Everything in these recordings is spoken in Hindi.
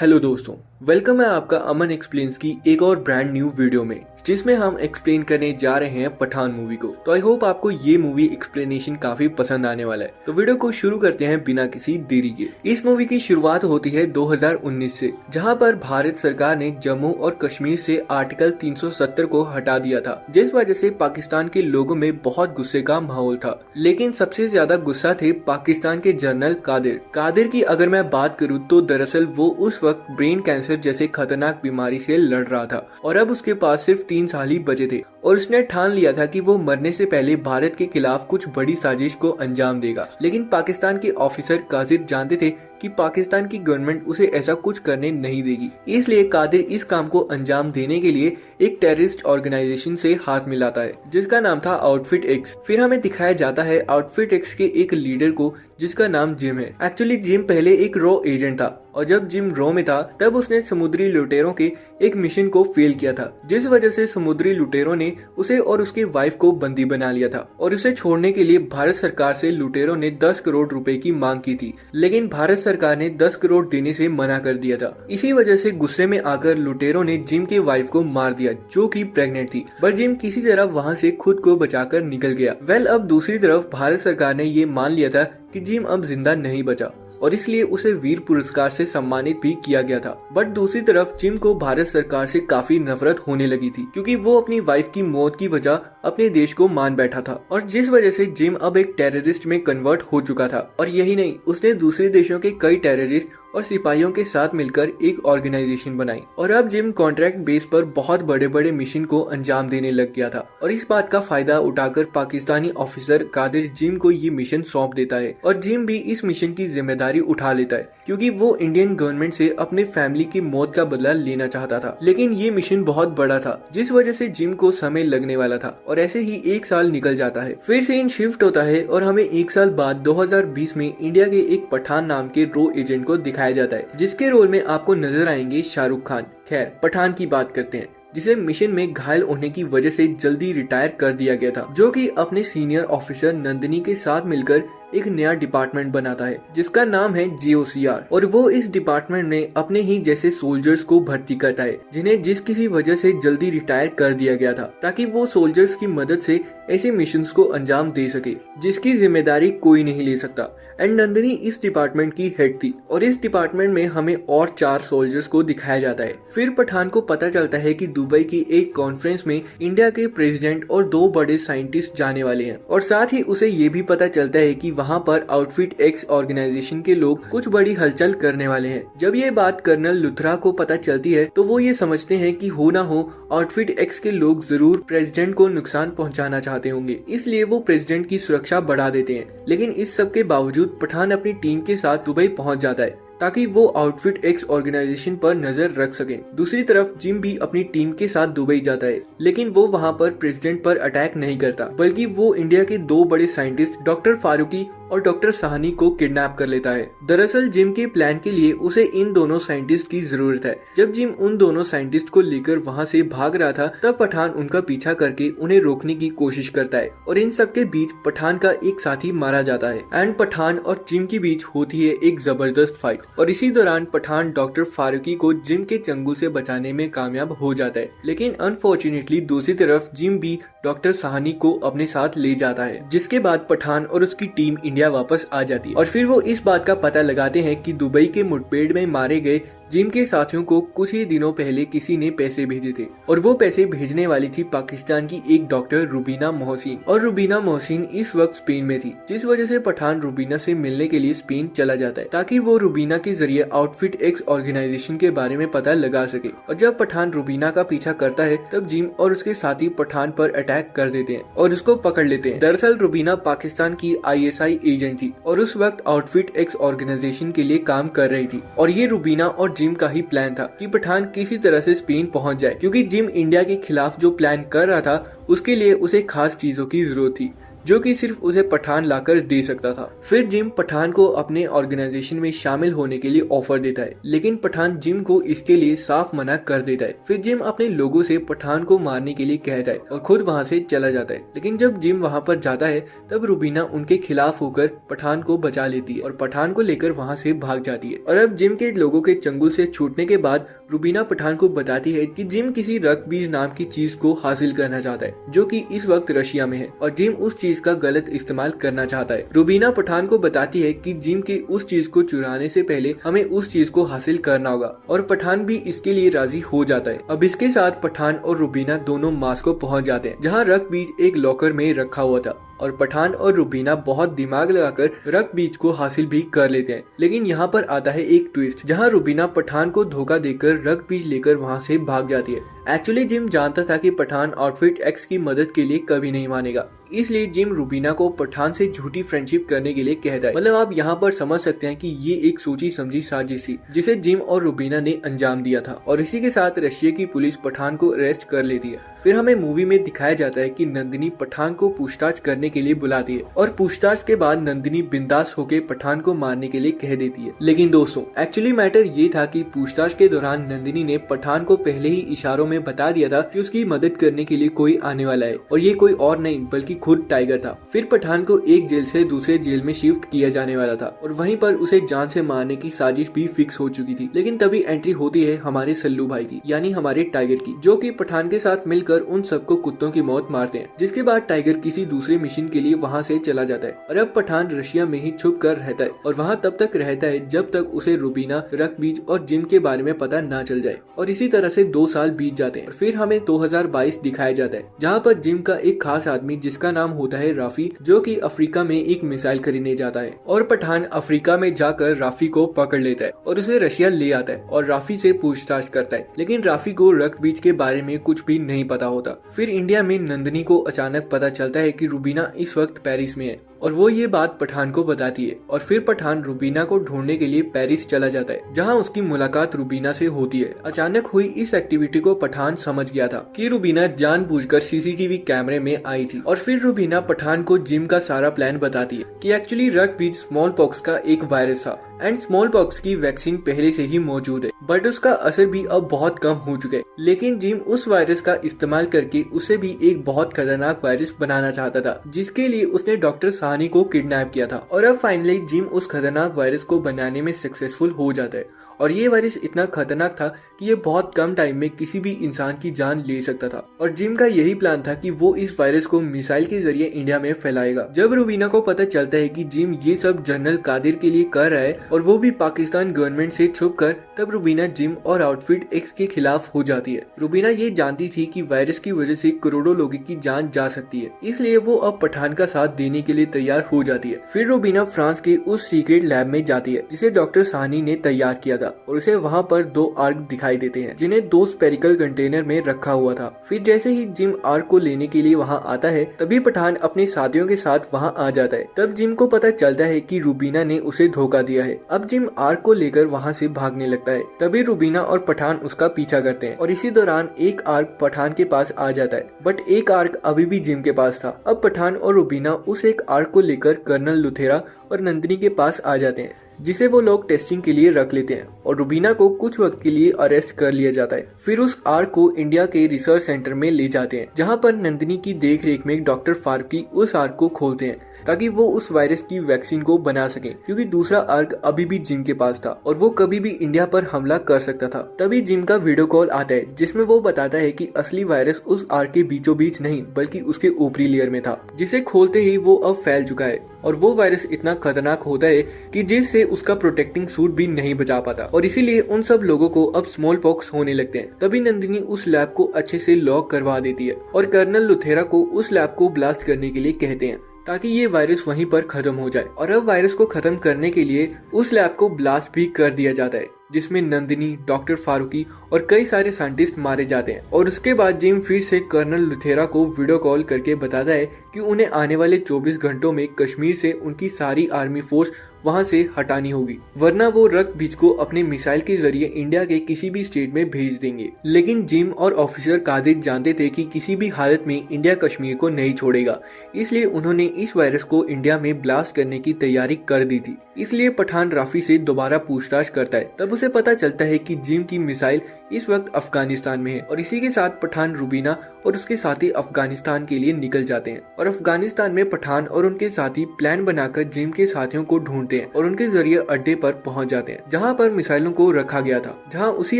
हेलो दोस्तों, वेलकम है आपका अमन एक्सप्लेन्स की एक और ब्रांड न्यू वीडियो में, जिसमें हम एक्सप्लेन करने जा रहे हैं पठान मूवी को। तो आई होप आपको ये मूवी एक्सप्लेनेशन काफी पसंद आने वाला है। तो वीडियो को शुरू करते हैं बिना किसी देरी के। इस मूवी की शुरुआत होती है 2019 से, जहां पर भारत सरकार ने जम्मू और कश्मीर से आर्टिकल 370 को हटा दिया था, जिस वजह से पाकिस्तान के लोगों में बहुत गुस्से का माहौल था। लेकिन सबसे ज्यादा गुस्सा थे पाकिस्तान के जनरल कादिर की अगर मैं बात करूँ तो दरअसल वो उस वक्त ब्रेन कैंसर जैसे खतरनाक बीमारी से लड़ रहा था और अब उसके पास सिर्फ 3 साल ही बचे थे और उसने ठान लिया था कि वो मरने से पहले भारत के खिलाफ कुछ बड़ी साजिश को अंजाम देगा। लेकिन पाकिस्तान के ऑफिसर कादिर जानते थे कि पाकिस्तान की गवर्नमेंट उसे ऐसा कुछ करने नहीं देगी, इसलिए कादिर इस काम को अंजाम देने के लिए एक टेररिस्ट ऑर्गेनाइजेशन से हाथ मिलाता है, जिसका नाम था आउटफिट एक्स। फिर हमें दिखाया जाता है आउटफिट एक्स के एक लीडर को, जिसका नाम जिम है। एक्चुअली जिम पहले एक रॉ एजेंट था और जब जिम रॉ में था तब उसने समुद्री लुटेरों के एक मिशन को फेल किया था, जिस वजह से समुद्री लुटेरों ने उसे और उसकी वाइफ को बंदी बना लिया था और उसे छोड़ने के लिए भारत सरकार से लुटेरों ने 10 करोड़ रुपए की मांग की थी। लेकिन भारत सरकार ने 10 करोड़ देने से मना कर दिया था। इसी वजह से गुस्से में आकर लुटेरों ने जिम के वाइफ को मार दिया, जो कि प्रेग्नेंट थी, पर जिम किसी तरह वहां से खुद को बचाकर निकल गया। अब दूसरी तरफ भारत सरकार ने ये मान लिया था कि जिम अब जिंदा नहीं बचा और इसलिए उसे वीर पुरस्कार से सम्मानित भी किया गया था। बट दूसरी तरफ जिम को भारत सरकार से काफी नफरत होने लगी थी, क्योंकि वो अपनी वाइफ की मौत की वजह अपने देश को मान बैठा था और जिस वजह से जिम अब एक टेररिस्ट में कन्वर्ट हो चुका था। और यही नहीं, उसने दूसरे देशों के कई टेररिस्ट और सिपाहियों के साथ मिलकर एक ऑर्गेनाइजेशन बनाई और अब जिम कॉन्ट्रैक्ट बेस पर बहुत बड़े बड़े मिशन को अंजाम देने लग गया था। और इस बात का फायदा उठाकर पाकिस्तानी ऑफिसर कादिर जिम को ये मिशन सौंप देता है और जिम भी इस मिशन की जिम्मेदारी उठा लेता है, क्योंकि वो इंडियन गवर्नमेंट से अपने फैमिली की मौत का बदला लेना चाहता था। लेकिन ये मिशन बहुत बड़ा था, जिस वजह से जिम को समय लगने वाला था और ऐसे ही 1 साल निकल जाता है। फिर सीन शिफ्ट होता है और हमें 1 साल बाद 2020 में इंडिया के एक पठान नाम के रॉ एजेंट को दिखाया जाता है, जिसके रोल में आपको नजर आएंगे शाहरुख खान। खैर, पठान की बात करते हैं, जिसे मिशन में घायल होने की वजह से जल्दी रिटायर कर दिया गया था, जो कि अपने सीनियर ऑफिसर नंदिनी के साथ मिलकर एक नया डिपार्टमेंट बनाता है, जिसका नाम है GOCR। और वो इस डिपार्टमेंट में अपने ही जैसे सोल्जर्स को भर्ती करता है, जिन्हें जिस किसी वजह से जल्दी रिटायर कर दिया गया था, ताकि वो सोल्जर्स की मदद से ऐसे मिशंस को अंजाम दे सके जिसकी जिम्मेदारी कोई नहीं ले सकता। एंड नंदिनी इस डिपार्टमेंट की हेड थी और इस डिपार्टमेंट में हमें और 4 सोल्जर्स को दिखाया जाता है। फिर पठान को पता चलता है कि दुबई की एक कॉन्फ्रेंस में इंडिया के प्रेसिडेंट और 2 बड़े साइंटिस्ट जाने वाले हैं और साथ ही उसे ये भी पता चलता है कि वहाँ पर आउटफिट एक्स ऑर्गेनाइजेशन के लोग कुछ बड़ी हलचल करने वाले हैं। जब ये बात कर्नल लुथरा को पता चलती है तो वो ये समझते हैं कि हो ना हो आउटफिट एक्स के लोग जरूर प्रेसिडेंट को नुकसान पहुंचाना चाहते होंगे, इसलिए वो प्रेसिडेंट की सुरक्षा बढ़ा देते हैं। लेकिन इस सब के बावजूद पठान अपनी टीम के साथ दुबई पहुंच जाता है ताकि वो आउटफिट एक्स ऑर्गेनाइजेशन पर नजर रख सके। दूसरी तरफ जिम भी अपनी टीम के साथ दुबई जाता है, लेकिन वो वहाँ पर प्रेसिडेंट पर अटैक नहीं करता, बल्कि वो इंडिया के 2 बड़े साइंटिस्ट डॉक्टर फारूकी और डॉक्टर साहनी को किडनैप कर लेता है। दरअसल जिम के प्लान के लिए उसे इन दोनों साइंटिस्ट की जरूरत है। जब जिम उन दोनों साइंटिस्ट को लेकर वहाँ से भाग रहा था, तब पठान उनका पीछा करके उन्हें रोकने की कोशिश करता है और इन सब के बीच पठान का एक साथी मारा जाता है एंड पठान और जिम के बीच होती है एक जबरदस्त फाइट। और इसी दौरान पठान डॉक्टर फारूकी को जिम के चंगुल से बचाने में कामयाब हो जाता है। लेकिन अनफॉर्चुनेटली दूसरी तरफ जिम भी डॉक्टर साहनी को अपने साथ ले जाता है, जिसके बाद पठान और उसकी टीम इंडिया वापस आ जाती है और फिर वो इस बात का पता लगाते हैं कि दुबई के मुठभेड़ में मारे गए जिम के साथियों को कुछ ही दिनों पहले किसी ने पैसे भेजे थे और वो पैसे भेजने वाली थी पाकिस्तान की एक डॉक्टर रुबीना मोहसिन। और रुबीना मोहसिन इस वक्त स्पेन में थी, जिस वजह से पठान रुबीना से मिलने के लिए स्पेन चला जाता है ताकि वो रुबीना के जरिए आउटफिट एक्स ऑर्गेनाइजेशन के बारे में पता लगा सके। और जब पठान रुबीना का पीछा करता है तब जिम और उसके साथी पठान पर अटैक कर देते हैं और उसको पकड़ लेते हैं। दरअसल रुबीना पाकिस्तान की ISI एजेंट थी और उस वक्त आउटफिट एक्स ऑर्गेनाइजेशन के लिए काम कर रही थी और ये रुबीना और जिम का ही प्लान था कि पठान किसी तरह से स्पेन पहुंच जाए, क्योंकि जिम इंडिया के खिलाफ जो प्लान कर रहा था उसके लिए उसे खास चीजों की जरूरत थी, जो कि सिर्फ उसे पठान लाकर दे सकता था। फिर जिम पठान को अपने ऑर्गेनाइजेशन में शामिल होने के लिए ऑफर देता है, लेकिन पठान जिम को इसके लिए साफ मना कर देता है। फिर जिम अपने लोगों से पठान को मारने के लिए कहता है और खुद वहाँ से चला जाता है। लेकिन जब जिम वहाँ पर जाता है तब रूबीना उनके खिलाफ होकर पठान को बचा लेती है और पठान को लेकर वहाँ से भाग जाती है। और अब जिम के लोगों के चंगुल से छूटने के बाद रूबीना पठान को बताती है कि जिम किसी रक्तबीज नाम की चीज को हासिल करना चाहता है, जो कि इस वक्त रशिया में है, और जिम उस चीज का गलत इस्तेमाल करना चाहता है। रूबीना पठान को बताती है कि जिम की उस चीज को चुराने से पहले हमें उस चीज को हासिल करना होगा, और पठान भी इसके लिए राजी हो जाता है। अब इसके साथ पठान और रूबीना दोनों मास्को पहुंच जाते हैं, जहाँ रक्तबीज एक लॉकर में रखा हुआ था, और पठान और रूबीना बहुत दिमाग लगाकर रक्तबीज को हासिल भी कर लेते हैं। लेकिन यहाँ पर आता है एक ट्विस्ट, जहाँ रूबीना पठान को धोखा देकर रक्तबीज लेकर वहाँ से भाग जाती है। एक्चुअली जिम जानता था कि पठान आउटफिट एक्स की मदद के लिए कभी नहीं मानेगा, इसलिए जिम रूबीना को पठान से झूठी फ्रेंडशिप करने के लिए कहता है। मतलब आप यहाँ पर समझ सकते हैं कि ये एक सोची समझी साजिश थी जिसे जिम और रूबीना ने अंजाम दिया था, और इसी के साथ रशिया की पुलिस पठान को अरेस्ट कर लेती है। फिर हमें मूवी में दिखाया जाता है कि नंदिनी पठान को पूछताछ करने के लिए बुलाती है, और पूछताछ के बाद नंदिनी बिंदास होकर पठान को मारने के लिए कह देती है। लेकिन दोस्तों एक्चुअली मैटर ये था कि पूछताछ के दौरान नंदिनी ने पठान को पहले ही इशारों में बता दिया था कि उसकी मदद करने के लिए कोई आने वाला है, और ये कोई और नहीं बल्कि खुद टाइगर था। फिर पठान को एक जेल से दूसरे जेल में शिफ्ट किया जाने वाला था, और वहीं पर उसे जान से मारने की साजिश भी फिक्स हो चुकी थी। लेकिन तभी एंट्री होती है हमारे सल्लू भाई की, यानी हमारे टाइगर की, जो कि पठान के साथ मिलकर उन सबको कुत्तों की मौत मारते हैं। जिसके बाद टाइगर किसी दूसरे मिशन के लिए वहाँ से चला जाता है, और अब पठान रशिया में ही छुप कर रहता है, और वहाँ तब तक रहता है जब तक उसे रूबीना, रक्तबीज और जिम के बारे में पता ना चल जाए। और इसी तरह से 2 साल बीत जाते हैं। फिर हमें 2022 दिखाया जाता है, जहाँ पर जिम का एक खास आदमी जिसका नाम होता है राफी, जो कि अफ्रीका में एक मिसाइल खरीदने जाता है, और पठान अफ्रीका में जाकर राफी को पकड़ लेता है और उसे रशिया ले आता है और राफी से पूछताछ करता है। लेकिन राफी को रक्तबीज के बारे में कुछ भी नहीं पता होता। फिर इंडिया में नंदिनी को अचानक पता चलता है कि रूबीना इस वक्त पेरिस में है, और वो ये बात पठान को बताती है, और फिर पठान रूबीना को ढूंढने के लिए पेरिस चला जाता है, जहां उसकी मुलाकात रूबीना से होती है। अचानक हुई इस एक्टिविटी को पठान समझ गया था कि रूबीना जानबूझकर सीसीटीवी कैमरे में आई थी, और फिर रूबीना पठान को जिम का सारा प्लान बताती है कि एक्चुअली रक्तबीज स्मॉल पॉक्स का एक वायरस था, एंड स्मॉल पॉक्स की वैक्सीन पहले से ही मौजूद है, बट उसका असर भी अब बहुत कम हो चुका है। लेकिन जिम उस वायरस का इस्तेमाल करके उसे भी एक बहुत खतरनाक वायरस बनाना चाहता था, जिसके लिए उसने डॉक्टर साहनी को किडनैप किया था। और अब फाइनली जिम उस खतरनाक वायरस को बनाने में सक्सेसफुल हो जाता है, और ये वायरस इतना खतरनाक था कि ये बहुत कम टाइम में किसी भी इंसान की जान ले सकता था। और जिम का यही प्लान था कि वो इस वायरस को मिसाइल के जरिए इंडिया में फैलाएगा। जब रूबीना को पता चलता है कि जिम ये सब जनरल कादिर के लिए कर रहा है, और वो भी पाकिस्तान गवर्नमेंट से छुप कर, तब रूबीना जिम और आउटफिट एक्स के खिलाफ हो जाती है। रूबीना ये जानती थी कि वायरस की वजह से करोड़ों लोगों की जान जा सकती है, इसलिए वो अब पठान का साथ देने के लिए तैयार हो जाती है। फिर रूबीना फ्रांस के उस सीक्रेट लैब में जाती है जिसे डॉक्टर साहनी ने तैयार किया था, और उसे वहाँ पर 2 आर्क दिखाई देते हैं जिन्हें 2 स्पेरिकल कंटेनर में रखा हुआ था। फिर जैसे ही जिम आर्क को लेने के लिए वहाँ आता है, तभी पठान अपने साथियों के साथ वहाँ आ जाता है। तब जिम को पता चलता है कि रूबीना ने उसे धोखा दिया है। अब जिम आर्क को लेकर वहाँ से भागने लगता है, तभी रूबीना और पठान उसका पीछा करते हैं, और इसी दौरान एक आर्क पठान के पास आ जाता है, बट एक आर्क अभी भी जिम के पास था। अब पठान और रूबीना उस एक आर्क को लेकर कर्नल लुथेरा और नंदिनी के पास आ जाते हैं, जिसे वो लोग टेस्टिंग के लिए रख लेते हैं, और रूबीना को कुछ वक्त के लिए अरेस्ट कर लिया जाता है। फिर उस आर्क को इंडिया के रिसर्च सेंटर में ले जाते हैं, जहां पर नंदिनी की देखरेख में डॉक्टर फारूकी उस आर्क को खोलते हैं ताकि वो उस वायरस की वैक्सीन को बना सके, क्योंकि दूसरा आर्क अभी भी जिम के पास था और वो कभी भी इंडिया पर हमला कर सकता था। तभी जिम का वीडियो कॉल आता है जिसमें वो बताता है कि असली वायरस उस आर्क के बीचों बीच नहीं बल्कि उसके ऊपरी लेयर में था, जिसे खोलते ही वो अब फैल चुका है, और वो वायरस इतना खतरनाक होता है कि जिससे उसका प्रोटेक्टिंग सूट भी नहीं बचा पाता, और इसीलिए उन सब लोगों को अब स्मॉल पॉक्स होने लगते हैं। तभी नंदिनी उस लैब को अच्छे से लॉक करवा देती है, और कर्नल लुथेरा को उस लैब को ब्लास्ट करने के लिए कहते हैं ताकि ये वायरस वहीं पर खत्म हो जाए। और अब वायरस को खत्म करने के लिए उस लैब को ब्लास्ट भी कर दिया जाता है, जिसमें नंदिनी, डॉक्टर फारूकी और कई सारे साइंटिस्ट मारे जाते हैं। और उसके बाद जिम फिर से कर्नल लुथेरा को वीडियो कॉल करके बताता है कि उन्हें आने वाले 24 घंटों में कश्मीर से उनकी सारी आर्मी फोर्स वहाँ से हटानी होगी, वरना वो रक्त बीज को अपने मिसाइल के जरिए इंडिया के किसी भी स्टेट में भेज देंगे। लेकिन जिम और ऑफिसर कादिर जानते थे कि किसी भी हालत में इंडिया कश्मीर को नहीं छोड़ेगा, इसलिए उन्होंने इस वायरस को इंडिया में ब्लास्ट करने की तैयारी कर दी थी। इसलिए पठान राफी से दोबारा पूछताछ करता है। तब उसे पता चलता है कि जिम की मिसाइल इस वक्त अफगानिस्तान में है और इसी के साथ पठान रुबीना और उसके साथी अफगानिस्तान के लिए निकल जाते हैं और अफगानिस्तान में पठान और उनके साथी प्लान बनाकर जिम के साथियों को ढूंढते हैं और उनके जरिए अड्डे पर पहुंच जाते हैं जहां पर मिसाइलों को रखा गया था, जहां उसी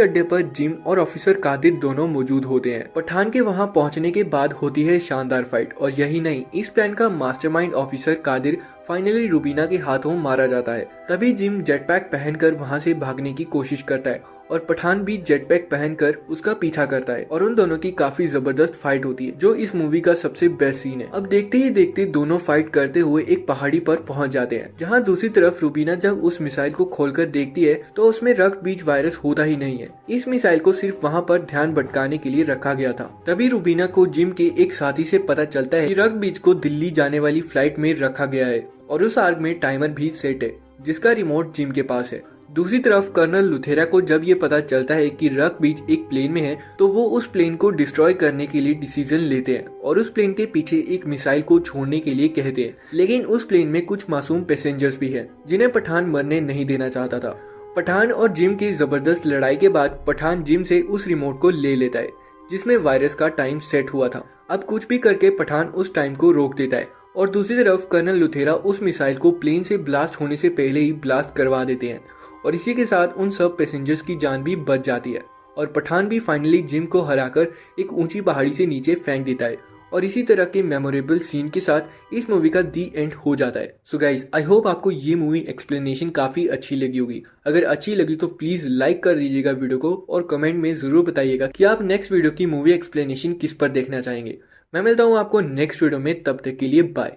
अड्डे पर जिम और ऑफिसर कादिर दोनों मौजूद होते हैं। पठान के वहां पहुंचने के बाद होती है शानदार फाइट और यही नहीं, इस प्लान का mastermind officer Qadir finally Rubina के हाथों मारा जाता है। तभी जिम जेटपैक पहनकर वहां से भागने की कोशिश करता है और पठान भी जेटपैक पहनकर उसका पीछा करता है और उन दोनों की काफी जबरदस्त फाइट होती है जो इस मूवी का सबसे बेस्ट सीन है। अब देखते ही देखते दोनों फाइट करते हुए एक पहाड़ी पर पहुंच जाते हैं जहां दूसरी तरफ रुबीना जब उस मिसाइल को खोलकर देखती है तो उसमें रक्त बीज वायरस होता ही नहीं है। इस मिसाइल को सिर्फ वहां पर ध्यान भटकाने के लिए रखा गया था। तभी रुबीना को जिम के एक साथी से पता चलता है कि रक्त बीज को दिल्ली जाने वाली फ्लाइट में रखा गया है और उस आर्ग में टाइमर भी सेट है जिसका रिमोट जिम के पास है। दूसरी तरफ कर्नल लुथेरा को जब ये पता चलता है कि रक्त बीज एक प्लेन में है तो वो उस प्लेन को डिस्ट्रॉय करने के लिए डिसीजन लेते हैं और उस प्लेन के पीछे एक मिसाइल को छोड़ने के लिए कहते हैं। लेकिन उस प्लेन में कुछ मासूम पैसेंजर्स भी हैं जिन्हें पठान मरने नहीं देना चाहता था। पठान और जिम की जबरदस्त लड़ाई के बाद पठान जिम से उस रिमोट को ले लेता है जिसमें वायरस का टाइम सेट हुआ था। अब कुछ भी करके पठान उस टाइम को रोक देता है और दूसरी तरफ कर्नल लुथेरा उस मिसाइल को प्लेन से ब्लास्ट होने से पहले ही ब्लास्ट करवा देते हैं और इसी के साथ उन सब पैसेंजर्स की जान भी बच जाती है और पठान भी फाइनली जिम को हराकर एक ऊंची पहाड़ी से नीचे फेंक देता है और इसी तरह के मेमोरेबल सीन के साथ इस मूवी का दी एंड हो जाता है। सो गाइज, आई होप आपको ये मूवी एक्सप्लेनेशन काफी अच्छी लगी होगी। अगर अच्छी लगी तो प्लीज लाइक कर दीजिएगा वीडियो को और कमेंट में जरूर बताइएगा कि आप नेक्स्ट वीडियो की मूवी एक्सप्लेनेशन किस पर देखना चाहेंगे। मैं मिलता हूँ आपको नेक्स्ट वीडियो में, तब तक के लिए बाय।